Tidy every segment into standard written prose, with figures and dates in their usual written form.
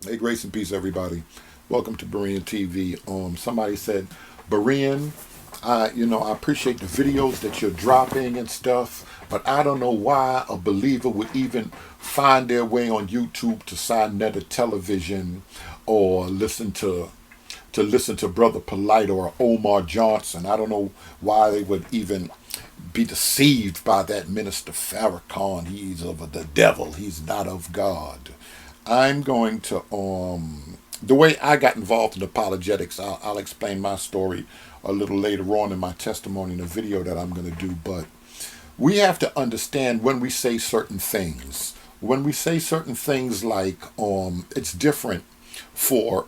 Hey, grace and peace, everybody. Welcome to Berean TV. Somebody said, Berean, I appreciate the videos that you're dropping and stuff, but I don't know why a believer would even find their way on YouTube to Sinetta Television or listen to Brother Polite or Omar Johnson. I don't know why they would even be deceived by that minister Farrakhan. He's of the devil. He's not of God. I'm going to the way I got involved in apologetics. I'll explain my story a little later on in my testimony in a video that I'm going to do. But we have to understand when we say certain things. When we say certain things like it's different for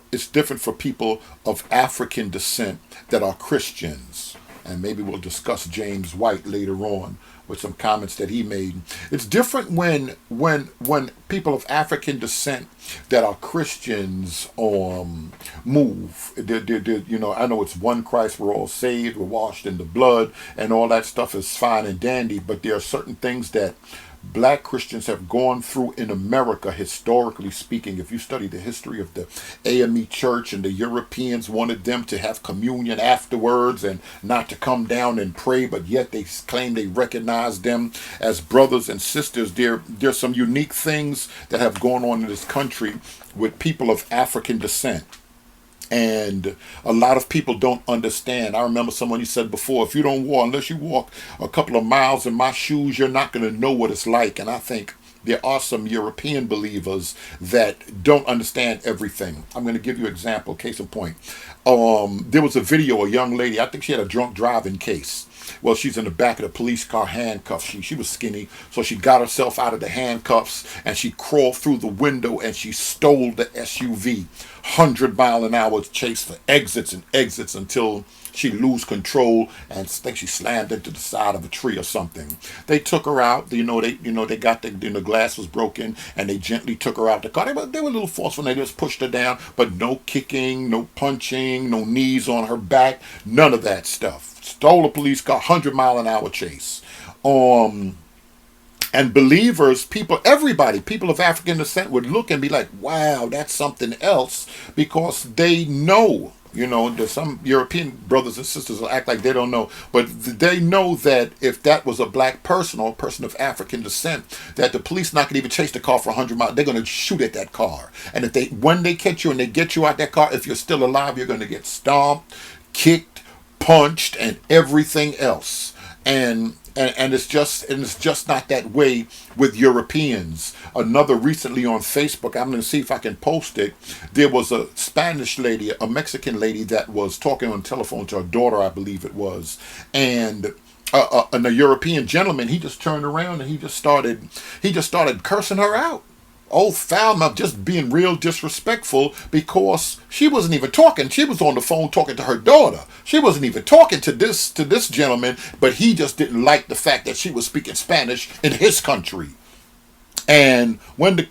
people of African descent that are Christians. And maybe we'll discuss James White later on with some comments that he made. It's different when people of African descent that are Christians move. I know it's one Christ, we're all saved, we're washed in the blood, and all that stuff is fine and dandy, but there are certain things that Black Christians have gone through in America, historically speaking. If you study the history of the AME church, and the Europeans wanted them to have communion afterwards and not to come down and pray, but yet they claim they recognize them as brothers and sisters. There's some unique things that have gone on in this country with people of African descent. And a lot of people don't understand. I remember someone, he said before, if you don't walk, unless you walk a couple of miles in my shoes, you're not going to know what it's like. And I think there are some European believers that don't understand everything. I'm going to give you an example, case in point. There was a video, a young lady, I think she had a drunk driving case. Well, she's in the back of the police car handcuffed. She was skinny, so she got herself out of the handcuffs and she crawled through the window and she stole the SUV. 100-mile-an-hour chase for exits and exits until she lose control and I think she slammed into the side of a tree or something. They took her out. They got the glass was broken and they gently took her out the car. They were a little forceful. They just pushed her down, but no kicking, no punching, no knees on her back, none of that stuff. Stole a police car, 100-mile-an-hour chase. And believers, people of African descent would look and be like, wow, that's something else, because they know, there's some European brothers and sisters will act like they don't know, but they know that if that was a black person or a person of African descent, that the police not going to even chase the car for 100 miles. They're going to shoot at that car. And when they catch you and they get you out that car, if you're still alive, you're going to get stomped, kicked, punched, and everything else. And it's just not that way with Europeans. Another recently on Facebook, I'm going to see if I can post it. There was a Spanish lady, a Mexican lady that was talking on the telephone to her daughter, I believe it was, and a European gentleman, he just turned around and he just started cursing her out. Old Falmouth, just being real disrespectful, because she wasn't even talking. She was on the phone talking to her daughter. She wasn't even talking to this gentleman, but he just didn't like the fact that she was speaking Spanish in his country. And when the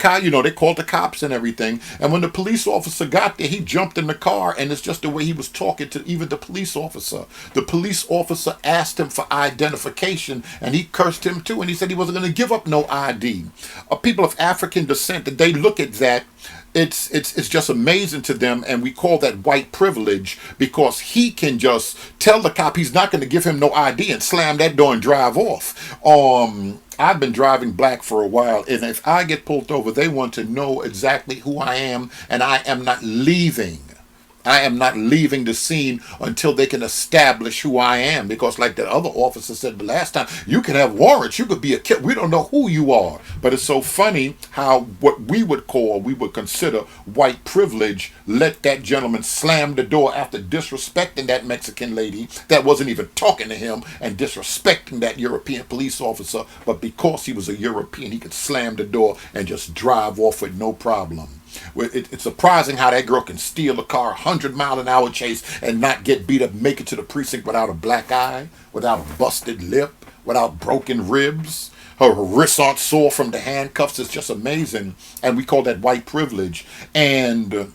they called the cops and everything. And when the police officer got there, he jumped in the car, and it's just the way he was talking to even the police officer. The police officer asked him for identification, and he cursed him too. And he said he wasn't going to give up no ID. People of African descent, that they look at that, it's just amazing to them, and we call that white privilege, because he can just tell the cop he's not going to give him no ID and slam that door and drive off. I've been driving black for a while, and if I get pulled over, they want to know exactly who I am, and I am not leaving. I am not leaving the scene until they can establish who I am. Because like the other officer said the last time, you can have warrants, you could be a kid. We don't know who you are. But it's so funny how what we would consider white privilege let that gentleman slam the door after disrespecting that Mexican lady that wasn't even talking to him, and disrespecting that European police officer. But because he was a European, he could slam the door and just drive off with no problem. It's surprising how that girl can steal a car, 100-mile-an-hour chase, and not get beat up, make it to the precinct without a black eye, without a busted lip, without broken ribs. Her wrists aren't sore from the handcuffs. It's just amazing. And we call that white privilege. And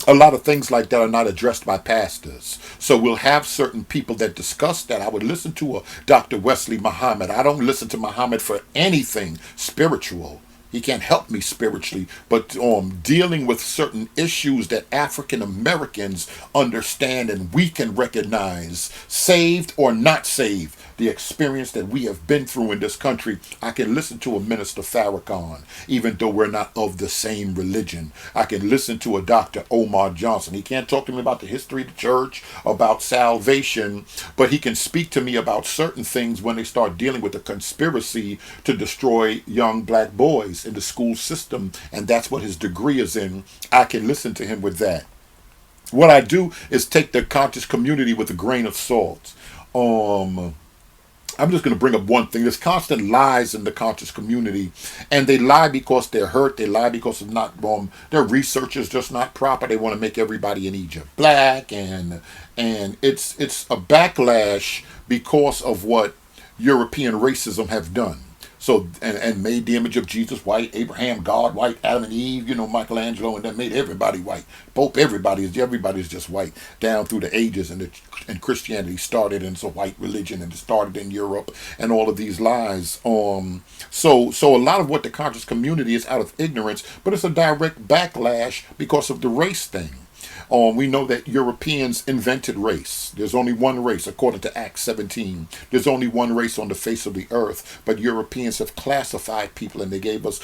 a lot of things like that are not addressed by pastors. So we'll have certain people that discuss that. I would listen to a Dr. Wesley Muhamed. I don't listen to Muhammad for anything spiritual. He can't help me spiritually, but dealing with certain issues that African Americans understand and we can recognize, saved or not saved, the experience that we have been through in this country. I can listen to a minister Farrakhan, even though we're not of the same religion. I can listen to a Dr. Omar Johnson. He can't talk to me about the history of the church, about salvation, but he can speak to me about certain things when they start dealing with the conspiracy to destroy young black boys in the school system, and that's what his degree is in. I can listen to him with that. What I do is take the conscious community with a grain of salt. Um, I'm just going to bring up one thing. There's constant lies in the conscious community, and they lie because they're hurt. They lie because it's not their research is just not proper. They want to make everybody in Egypt black, and it's a backlash because of what European racism have done. So and made the image of Jesus white, Abraham God white, Adam and Eve, Michelangelo, and then made everybody white. Pope, everybody's just white down through the ages, and Christianity started, and it's a white religion, and it started in Europe, and all of these lies. So a lot of what the conscious community is out of ignorance, but it's a direct backlash because of the race thing. We know that Europeans invented race. There's only one race, according to Acts 17. There's only one race on the face of the earth, but Europeans have classified people, and they gave us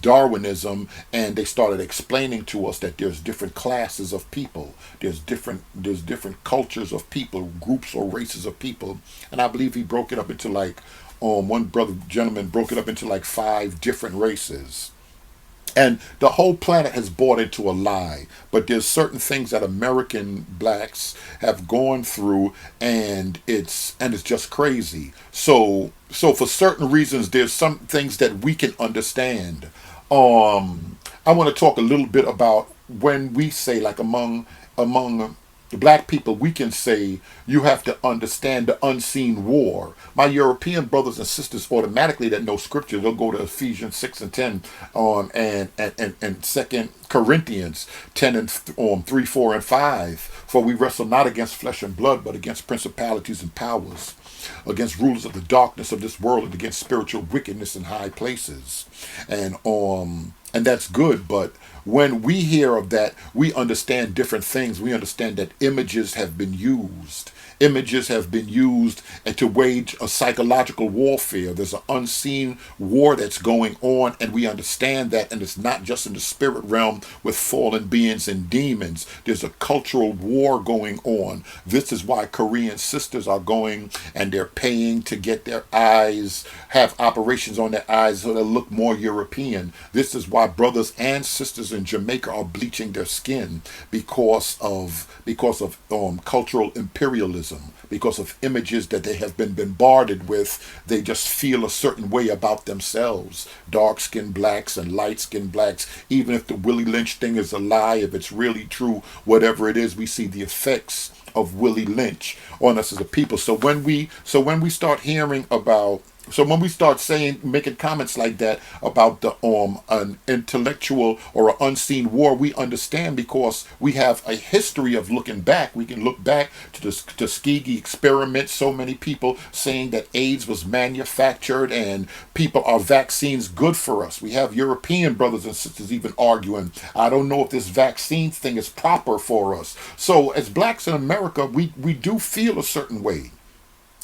Darwinism, and they started explaining to us that there's different classes of people. There's different cultures of people, groups or races of people, and I believe he broke it up into one gentleman broke it up into like 5 different races. And the whole planet has bought into a lie. But there's certain things that American blacks have gone through, and it's just crazy. So for certain reasons, there's some things that we can understand. I want to talk a little bit about when we say, like, among the black people, we can say you have to understand the unseen war. My European brothers and sisters automatically that know scripture, they'll go to Ephesians 6 and 10, and 2 Corinthians 10 and 3, 4, and 5. For we wrestle not against flesh and blood, but against principalities and powers, against rulers of the darkness of this world, and against spiritual wickedness in high places. And that's good, but when we hear of that, we understand different things. We understand that images have been used. Images have been used and to wage a psychological warfare. There's an unseen war that's going on, and we understand that, and it's not just in the spirit realm with fallen beings and demons. There's a cultural war going on. This is why Korean sisters are going and they're paying to get their eyes, have operations on their eyes so they look more European. This is why brothers and sisters in Jamaica are bleaching their skin because of cultural imperialism, because of images that they have been bombarded with. They just feel a certain way about themselves. Dark-skinned blacks and light-skinned blacks, even if the Willie Lynch thing is a lie, if it's really true, whatever it is, we see the effects of Willie Lynch on us as a people. So when we start hearing about when we start making comments like that about an intellectual or an unseen war, we understand because we have a history of looking back. We can look back to the Tuskegee experiment. So many people saying that AIDS was manufactured and people are vaccines good for us. We have European brothers and sisters even arguing, I don't know if this vaccine thing is proper for us. So as blacks in America, we do feel a certain way.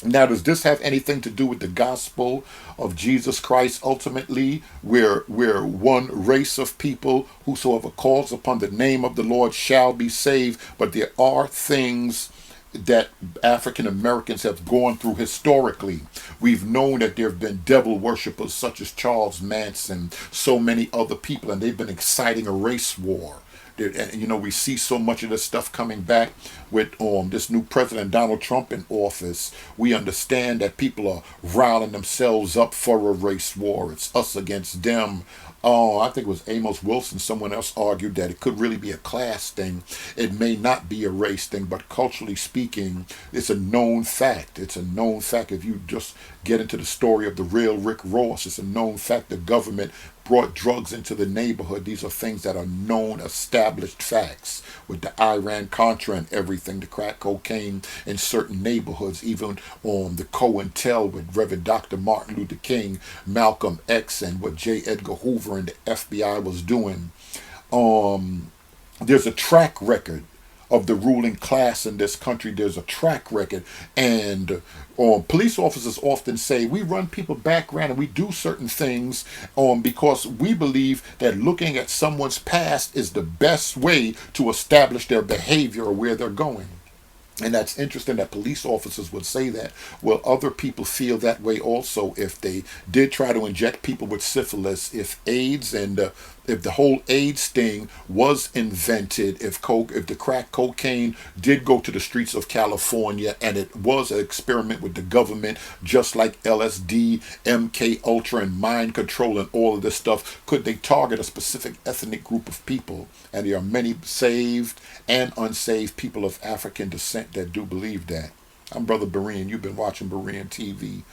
Now, does this have anything to do with the gospel of Jesus Christ? Ultimately, we're one race of people. Whosoever calls upon the name of the Lord shall be saved. But there are things that African Americans have gone through historically. We've known that there have been devil worshippers such as Charles Manson, so many other people, and they've been exciting a race war. And we see so much of this stuff coming back with this new president Donald Trump in office. We understand that people are riling themselves up for a race war. It's us against them. I think it was Amos Wilson, someone else argued that it could really be a class thing. It may not be a race thing, but culturally speaking, it's a known fact. It's a known fact. If you just get into the story of the real Rick Ross, it's a known fact the government brought drugs into the neighborhood. These are things that are known, established facts. With the Iran-Contra and everything, the crack cocaine in certain neighborhoods, even on the COINTEL with Reverend Dr. Martin Luther King, Malcolm X, and what J. Edgar Hoover and the FBI was doing. There's a track record of the ruling class in this country. There's a track record, and police officers often say we run people background and we do certain things because we believe that looking at someone's past is the best way to establish their behavior or where they're going. And that's interesting that police officers would say that. Well, other people feel that way also. If they did try to inject people with syphilis, if AIDS and if the whole AIDS thing was invented, if the crack cocaine did go to the streets of California and it was an experiment with the government, just like LSD, MK Ultra, and mind control and all of this stuff, could they target a specific ethnic group of people? And there are many saved and unsaved people of African descent that do believe that. I'm Brother Berean. You've been watching Berean TV.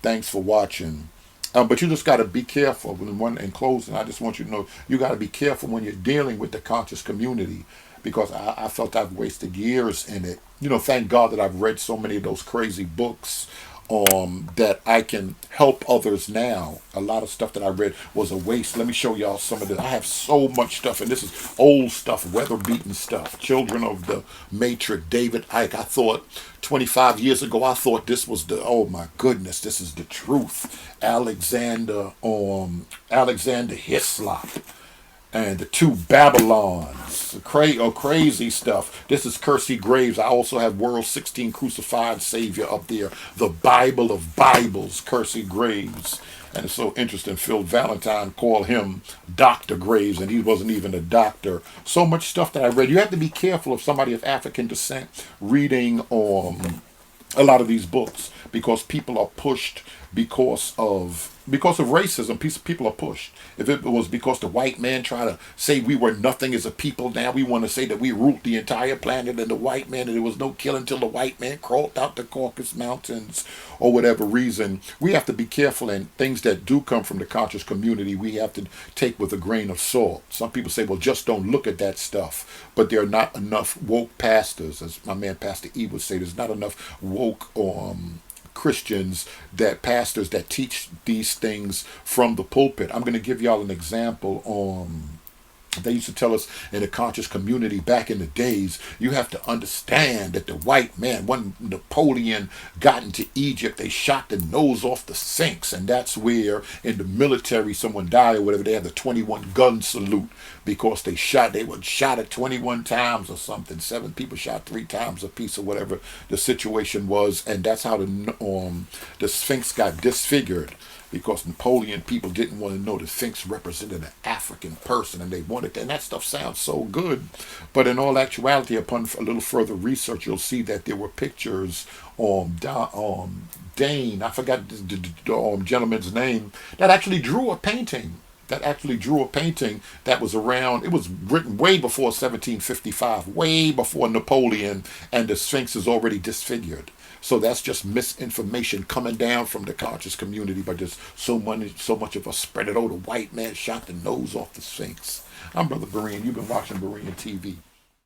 Thanks for watching. But you just got to be careful. In closing, I just want you to know you got to be careful when you're dealing with the conscious community, because I felt I've wasted years in it. Thank God that I've read so many of those crazy books that I can help others now. A lot of stuff that I read was a waste. Let me show y'all some of this. I have so much stuff, and this is old stuff, weather-beaten stuff. Children of the Matrix, David Icke. I thought 25 years ago, I thought this was oh my goodness, this is the truth. Alexander Hislop. And the two Babylons, crazy stuff. This is Kersey Graves. I also have World 16 Crucified Savior up there. The Bible of Bibles, Kersey Graves. And it's so interesting. Phil Valentine called him Dr. Graves, and he wasn't even a doctor. So much stuff that I read. You have to be careful of somebody of African descent reading a lot of these books, because people are pushed because of racism. People are pushed. If it was because the white man tried to say we were nothing as a people, now we want to say that we ruled the entire planet, and the white man, and there was no killing until the white man crawled out the Caucasus Mountains, or whatever reason. We have to be careful, and things that do come from the conscious community we have to take with a grain of salt. Some people say, well, just don't look at that stuff. But there are not enough woke pastors, as my man Pastor E would say. There's not enough woke Christians, pastors that teach these things from the pulpit. I'm going to give y'all an example. They used to tell us in the conscious community back in the days, you have to understand that the white man, when Napoleon got into Egypt, they shot the nose off the Sphinx. And that's where in the military, someone died or whatever, they had the 21 gun salute, because they were shot at 21 times or something. 7 people shot 3 times a piece or whatever the situation was. And that's how the Sphinx got disfigured, because Napoleon people didn't want to know the Sphinx represented an African person, and they wanted that. And that stuff sounds so good. But in all actuality, upon a little further research, you'll see that there were pictures Dane, I forgot the gentleman's name, that actually drew a painting. That was around, it was written way before 1755, way before Napoleon, and the Sphinx is already disfigured. So that's just misinformation coming down from the conscious community, but there's so much of us spread it. Oh, the white man shot the nose off the Sphinx. I'm Brother Berean. You've been watching Berean TV.